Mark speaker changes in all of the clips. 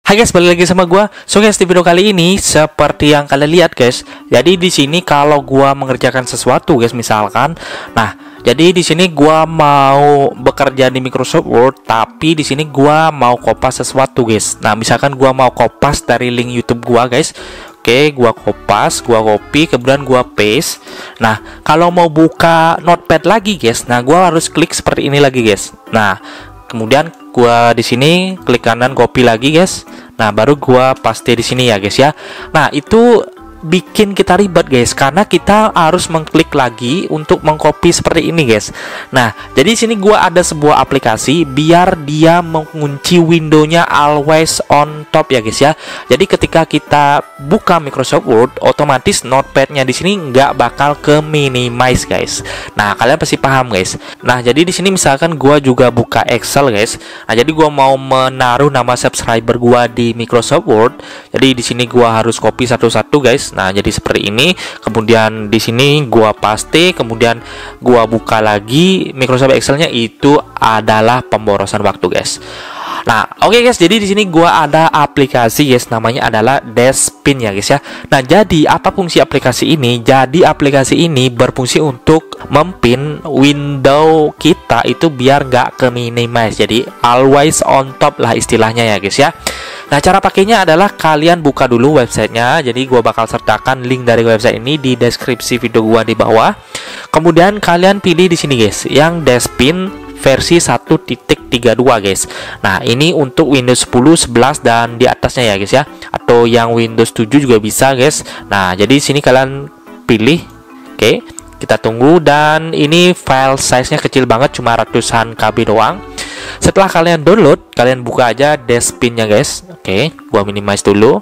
Speaker 1: Hai guys, balik lagi sama gua. So guys, di video kali ini seperti yang kalian lihat guys. Jadi di sini kalau gua mengerjakan sesuatu guys, misalkan, jadi di sini gua mau bekerja di Microsoft Word, tapi di sini gua mau kopas sesuatu guys. Nah, misalkan gua mau kopas dari link YouTube gua guys. Oke, gua kopas, gua copy, kemudian gua paste. Nah, kalau mau buka Notepad lagi guys, gua harus klik seperti ini lagi guys. Nah, kemudian gua di sini klik kanan copy lagi guys. Nah, baru gua paste di sini ya guys ya. Nah, itu bikin kita ribet guys, karena kita harus mengklik lagi untuk mengcopy seperti ini guys. Nah, jadi di sini gua ada sebuah aplikasi biar dia mengunci windownya always on top ya guys ya. Jadi ketika kita buka Microsoft Word, otomatis notepadnya di sini nggak bakal ke minimize guys. Nah, kalian pasti paham guys. Nah, jadi di sini misalkan gua juga buka Excel guys. Nah, jadi gua mau menaruh nama subscriber gua di Microsoft Word. Jadi di sini gua harus copy satu-satu guys. Nah, jadi seperti ini. Kemudian di sini gua paste, kemudian gua buka lagi Microsoft Excel-nya. Itu adalah pemborosan waktu guys. Nah, oke guys, jadi di sini gua ada aplikasi guys, namanya adalah Deskpin ya guys ya. Nah, jadi apa fungsi aplikasi ini? Jadi aplikasi ini berfungsi untuk mempin window kita itu biar nggak ke minimize. Jadi always on top lah istilahnya ya guys ya. Nah, cara pakainya adalah kalian buka dulu websitenya. Jadi gua bakal sertakan link dari website ini di deskripsi video gua di bawah. Kemudian kalian pilih di sini guys, yang Deskpin versi 1.32 guys. Nah, ini untuk Windows 10, 11 dan di atasnya ya guys ya. Atau yang Windows 7 juga bisa guys. Nah, jadi sini kalian pilih. Oke, kita tunggu, dan ini file size-nya kecil banget, cuma ratusan KB doang. Setelah kalian download, kalian buka aja Deskpin-nya guys. Oke, gua minimize dulu.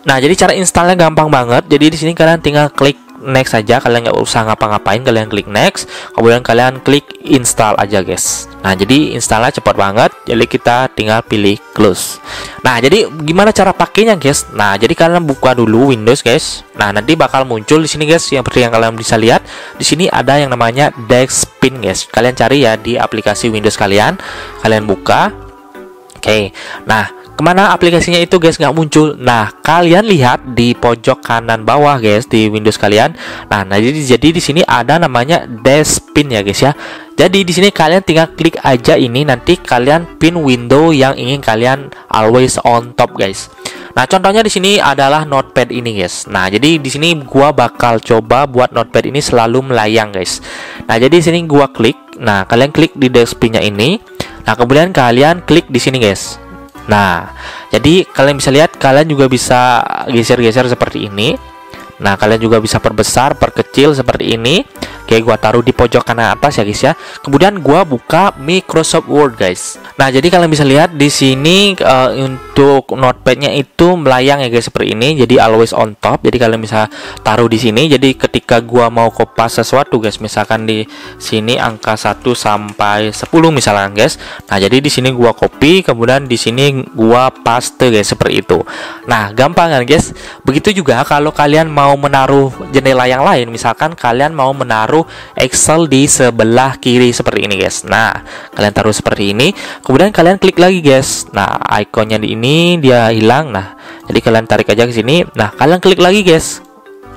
Speaker 1: Nah, jadi cara installnya gampang banget. Jadi di sini kalian tinggal klik next saja, kalian nggak usah ngapa-ngapain, kalian klik next, kemudian kalian klik install aja guys. Nah, jadi installnya cepat banget, jadi kita tinggal pilih close. Nah, jadi gimana cara pakainya guys? Nah, jadi kalian buka dulu Windows guys. Nah, nanti bakal muncul di sini guys, yang seperti yang kalian bisa lihat di sini ada yang namanya Deskpin guys. Kalian cari ya di aplikasi Windows kalian buka. Oke, nah, kemana aplikasinya itu guys nggak muncul? Nah, kalian lihat di pojok kanan bawah guys di Windows kalian. Nah, jadi di sini ada namanya Deskpin ya guys ya. Jadi di sini kalian tinggal klik aja ini, nanti kalian pin window yang ingin kalian always on top guys. Nah, contohnya di sini adalah Notepad ini guys. Nah, jadi di sini gua bakal coba buat Notepad ini selalu melayang guys. Nah, jadi di sini gua klik. Nah, kalian klik di Deskpin-nya ini. Nah, kemudian kalian klik di sini guys. Nah, jadi kalian bisa lihat, kalian juga bisa geser-geser seperti ini. Nah, kalian juga bisa perbesar, perkecil seperti ini. Oke, gua taruh di pojok kanan atas ya guys ya. Kemudian gua buka Microsoft Word guys. Nah, jadi kalian bisa lihat di sini untuk notepadnya itu melayang ya guys seperti ini. Jadi always on top. Jadi kalian bisa taruh di sini. Jadi ketika gua mau kopas sesuatu guys, misalkan di sini angka 1 sampai 10 misalkan guys. Nah, jadi di sini gua copy, kemudian di sini gua paste guys seperti itu. Nah, gampang kan guys? Begitu juga kalau kalian mau menaruh jendela yang lain, misalkan kalian mau menaruh Excel di sebelah kiri seperti ini guys. Nah, kalian taruh seperti ini, kemudian kalian klik lagi guys. Nah, ikonnya di ini dia hilang. Nah, jadi kalian tarik aja ke sini. Nah, kalian klik lagi guys.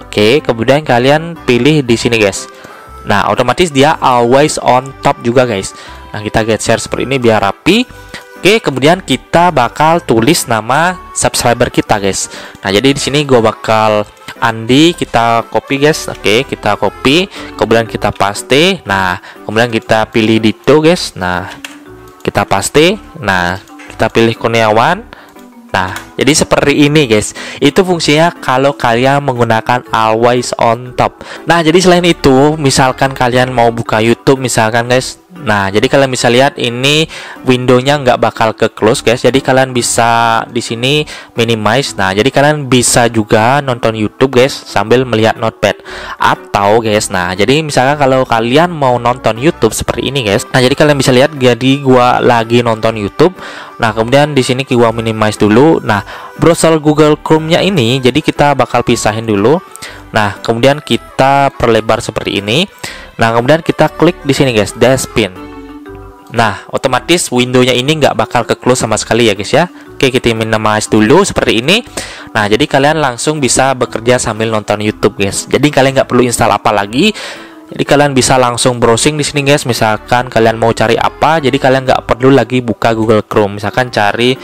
Speaker 1: Oke, kemudian kalian pilih di sini guys. Nah, otomatis dia always on top juga guys. Nah, kita geser seperti ini biar rapi. Oke, kemudian kita bakal tulis nama subscriber kita guys. Nah, jadi di sini gua bakal Andi, kita copy guys. Oke, kita copy, kemudian kita paste. Nah, kemudian kita pilih Dito guys. Nah, kita paste. Nah, kita pilih Kurniawan. Nah, jadi seperti ini guys. Itu fungsinya kalau kalian menggunakan always on top. Nah, jadi selain itu, misalkan kalian mau buka YouTube misalkan guys. Nah, jadi kalian bisa lihat ini windownya nggak bakal ke close guys. Jadi kalian bisa di sini minimize. Nah, jadi kalian bisa juga nonton YouTube guys sambil melihat Notepad. Atau guys, nah jadi misalkan kalau kalian mau nonton YouTube seperti ini guys. Nah, jadi kalian bisa lihat, jadi gua lagi nonton YouTube. Nah, kemudian di sini gua minimize dulu. Nah, browser Google Chrome-nya ini, jadi kita bakal pisahin dulu. Nah, kemudian kita perlebar seperti ini. Nah, kemudian kita klik di sini guys, Deskpin. Nah, otomatis windownya ini nggak bakal ke close sama sekali ya guys ya. Oke, kita minimize dulu seperti ini. Nah, jadi kalian langsung bisa bekerja sambil nonton YouTube guys. Jadi kalian nggak perlu install apa lagi. Jadi kalian bisa langsung browsing di sini guys. Misalkan kalian mau cari apa, jadi kalian nggak perlu lagi buka Google Chrome. Misalkan cari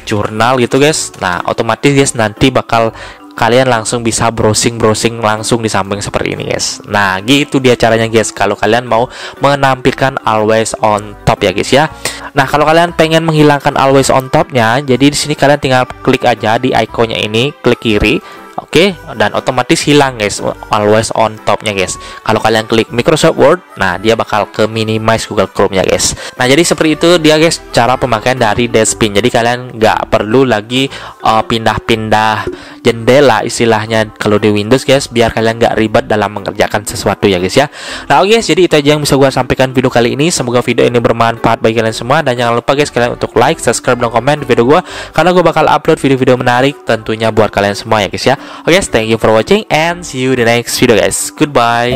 Speaker 1: jurnal gitu guys. Nah, otomatis guys nanti bakal kalian langsung bisa browsing langsung di samping seperti ini guys. Nah, gitu dia caranya guys kalau kalian mau menampilkan always on top ya guys ya. Nah, kalau kalian pengen menghilangkan always on topnya, jadi di sini kalian tinggal klik aja di ikonnya ini, klik kiri. Oke, dan otomatis hilang guys always on topnya guys. Kalau kalian klik Microsoft Word, nah dia bakal ke minimize Google Chrome ya guys. Nah, jadi seperti itu dia guys cara pemakaian dari Deskpin. Jadi kalian nggak perlu lagi pindah-pindah jendela istilahnya kalau di Windows guys, biar kalian nggak ribet dalam mengerjakan sesuatu ya guys ya. Nah, oke guys, jadi itu aja yang bisa gue sampaikan video kali ini. Semoga video ini bermanfaat bagi kalian semua, dan jangan lupa guys kalian untuk like, subscribe, dan komen di video gue, karena gue bakal upload video-video menarik tentunya buat kalian semua ya guys ya. Oke guys, thank you for watching and see you in the next video guys. Goodbye.